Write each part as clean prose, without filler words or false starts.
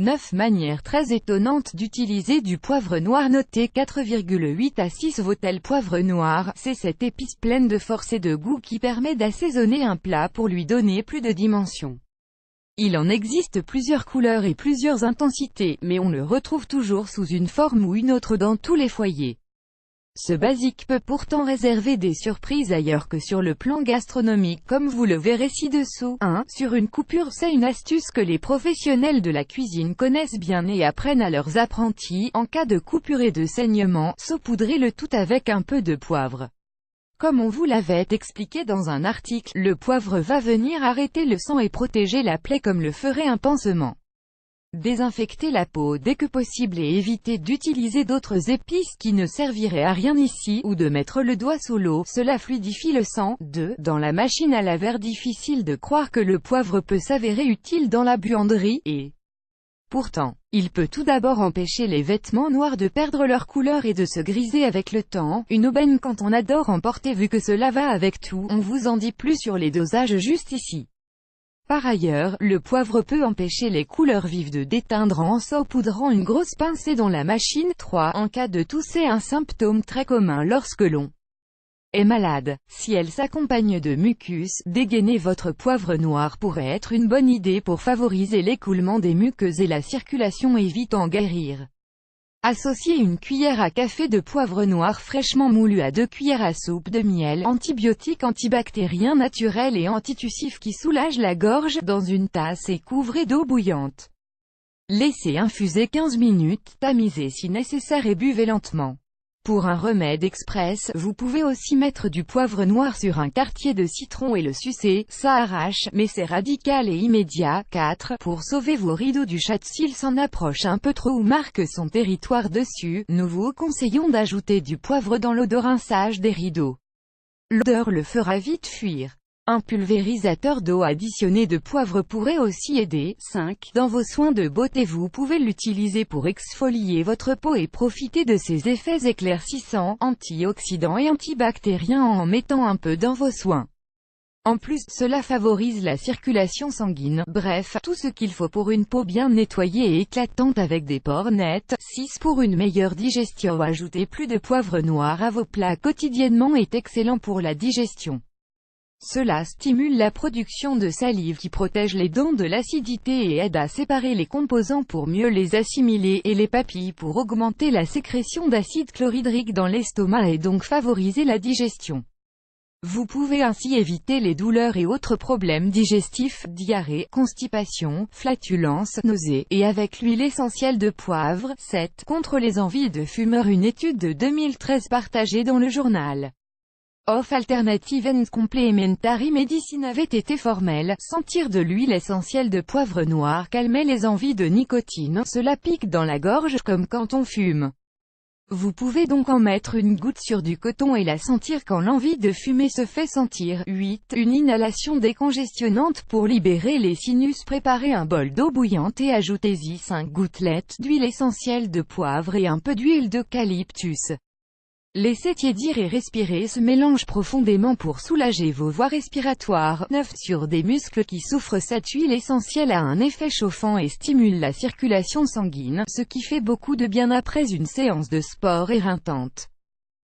9 manières très étonnantes d'utiliser du poivre noir. Notez 4,8 à 6 vaut-elle poivre noir, c'est cette épice pleine de force et de goût qui permet d'assaisonner un plat pour lui donner plus de dimension. Il en existe plusieurs couleurs et plusieurs intensités, mais on le retrouve toujours sous une forme ou une autre dans tous les foyers. Ce basique peut pourtant réserver des surprises ailleurs que sur le plan gastronomique, comme vous le verrez ci-dessous. 1. Sur une coupure. C'est une astuce que les professionnels de la cuisine connaissent bien et apprennent à leurs apprentis. En cas de coupure et de saignement, saupoudrez le tout avec un peu de poivre. Comme on vous l'avait expliqué dans un article, le poivre va venir arrêter le sang et protéger la plaie comme le ferait un pansement. Désinfectez la peau dès que possible et évitez d'utiliser d'autres épices qui ne serviraient à rien ici, ou de mettre le doigt sous l'eau, cela fluidifie le sang. 2. Dans la machine à laver. Difficile de croire que le poivre peut s'avérer utile dans la buanderie, et pourtant, il peut tout d'abord empêcher les vêtements noirs de perdre leur couleur et de se griser avec le temps. Une aubaine quand on adore en porter vu que cela va avec tout. On vous en dit plus sur les dosages juste ici. Par ailleurs, le poivre peut empêcher les couleurs vives de déteindre en saupoudrant une grosse pincée dans la machine. 3. En cas de toux. C'est un symptôme très commun lorsque l'on est malade. Si elle s'accompagne de mucus, dégainer votre poivre noir pourrait être une bonne idée pour favoriser l'écoulement des muqueuses et la circulation et vite en guérir. Associez une cuillère à café de poivre noir fraîchement moulu à 2 cuillères à soupe de miel, antibiotique antibactérien naturel et antitussif qui soulage la gorge, dans une tasse et couvrez d'eau bouillante. Laissez infuser 15 minutes, tamisez si nécessaire et buvez lentement. Pour un remède express, vous pouvez aussi mettre du poivre noir sur un quartier de citron et le sucer, ça arrache, mais c'est radical et immédiat. 4. Pour sauver vos rideaux du chat s'il s'en approche un peu trop ou marque son territoire dessus, nous vous conseillons d'ajouter du poivre dans l'eau de rinçage des rideaux. L'odeur le fera vite fuir. Un pulvérisateur d'eau additionné de poivre pourrait aussi aider. 5. Dans vos soins de beauté. Vous pouvez l'utiliser pour exfolier votre peau et profiter de ses effets éclaircissants, antioxydants et antibactériens en mettant un peu dans vos soins. En plus, cela favorise la circulation sanguine. Bref, tout ce qu'il faut pour une peau bien nettoyée et éclatante avec des pores nets. 6. Pour une meilleure digestion. Ajouter plus de poivre noir à vos plats quotidiennement est excellent pour la digestion. Cela stimule la production de salive qui protège les dents de l'acidité et aide à séparer les composants pour mieux les assimiler, et les papilles pour augmenter la sécrétion d'acide chlorhydrique dans l'estomac et donc favoriser la digestion. Vous pouvez ainsi éviter les douleurs et autres problèmes digestifs, diarrhée, constipation, flatulence, nausées, et avec l'huile essentielle de poivre. 7. Contre les envies de fumeurs. Une étude de 2013 partagée dans le journal of Alternative and Complementary Medicine avait été formelle. Sentir de l'huile essentielle de poivre noir calmait les envies de nicotine, cela pique dans la gorge, comme quand on fume. Vous pouvez donc en mettre une goutte sur du coton et la sentir quand l'envie de fumer se fait sentir. 8. Une inhalation décongestionnante. Pour libérer les sinus. Préparez un bol d'eau bouillante et ajoutez-y 5 gouttelettes d'huile essentielle de poivre et un peu d'huile d'eucalyptus. Laissez tiédir et respirer ce mélange profondément pour soulager vos voies respiratoires. 9. Sur des muscles qui souffrent. Cette huile essentielle a un effet chauffant et stimule la circulation sanguine, ce qui fait beaucoup de bien après une séance de sport éreintante.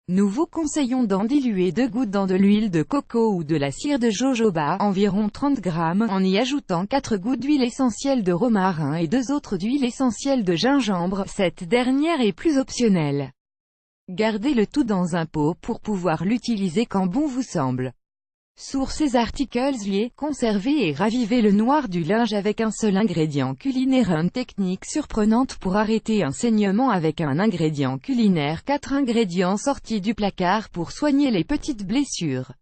Nous vous conseillons d'en diluer 2 gouttes dans de l'huile de coco ou de la cire de jojoba, environ 30 grammes, en y ajoutant 4 gouttes d'huile essentielle de romarin et 2 autres d'huile essentielle de gingembre, cette dernière est plus optionnelle. Gardez le tout dans un pot pour pouvoir l'utiliser quand bon vous semble. Sources et articles liés. Conservez et ravivez le noir du linge avec un seul ingrédient culinaire. Une technique surprenante pour arrêter un saignement avec un ingrédient culinaire. 4 ingrédients sortis du placard pour soigner les petites blessures.